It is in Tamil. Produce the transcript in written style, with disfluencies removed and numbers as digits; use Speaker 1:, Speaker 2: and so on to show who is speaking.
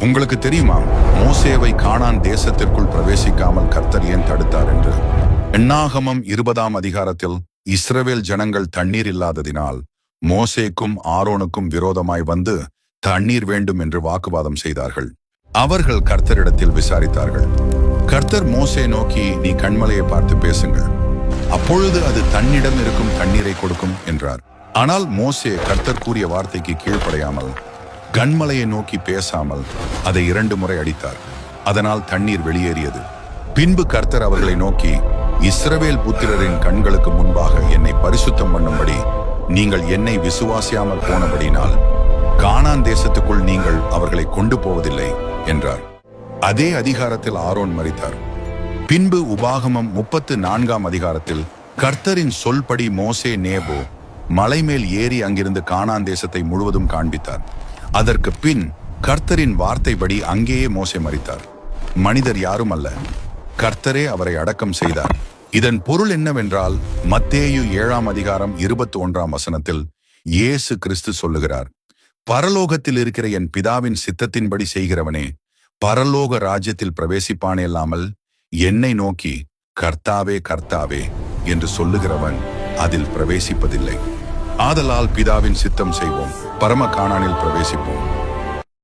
Speaker 1: உங்களுக்கு தெரியுமா, மோசேவை கானான் தேசத்திற்குள் பிரவேசிக்காமல் கர்த்தர் ஏன் தடுத்தார் என்று? எண்ணாகமம் 20ஆம் அதிகாரத்தில் இஸ்ரவேல் ஜனங்கள் தண்ணீர் இல்லாததினால் மோசேக்கும் ஆரோனுக்கும் விரோதமாய் வந்து தண்ணீர் வேண்டும் என்று வாக்குவாதம் செய்தார்கள். அவர்கள் கர்த்தரிடத்தில் விசாரித்தார்கள். கர்த்தர் மோசே நோக்கி, நீ கண்மலையை பார்த்து பேசுங்கள், அப்பொழுது அது தன்னிடம் இருக்கும் தண்ணீரை கொடுக்கும் என்றார். ஆனால் மோசே கர்த்தர் கூறிய வார்த்தைக்கு கீழ்ப்படையாமல் கண்மலையை நோக்கி பேசாமல் அதை 2 முறை அடித்தார். அதனால் தண்ணீர் வெளியேறியது. பின்பு கர்த்தர் அவர்களை நோக்கி, இஸ்ரவேல் புத்திரரின் கண்களுக்கு முன்பாக என்னை பரிசுத்தம் பண்ணும்படி நீங்கள் என்னை விசுவாசியாமல் போனபடினால் கானான் தேசத்துக்குள் நீங்கள் அவர்களை கொண்டு போவதில்லை என்றார். அதே அதிகாரத்தில் ஆரோன் மரித்தார். பின்பு உபாகமம் 34ஆம் அதிகாரத்தில் கர்த்தரின் சொல்படி மோசே நேபோ மலை மேல் ஏறி அங்கிருந்து கானான் தேசத்தை முழுவதும் காண்பித்தார். அதற்கு பின் கர்த்தரின் வார்த்தைப்படி அங்கேயே மோசே மரித்தார். மனிதர் யாரும் அல்ல, கர்த்தரே அவரை அடக்கம் செய்தார். இதன் பொருள் என்னவென்றால், மத்தேயு 7ஆம் அதிகாரம் 21ஆம் வசனத்தில் இயேசு கிறிஸ்து சொல்லுகிறார், பரலோகத்தில் இருக்கிற என் பிதாவின் சித்தத்தின்படி செய்கிறவனே பரலோக ராஜ்யத்தில் பிரவேசிப்பானே இல்லாமல் என்னை நோக்கி கர்த்தாவே கர்த்தாவே என்று சொல்லுகிறவன் அதில் பிரவேசிப்பதில்லை. ஆதலால் பிதாவின் சித்தம் செய்வோம், பரம கானானில் பிரவேசிப்போம்.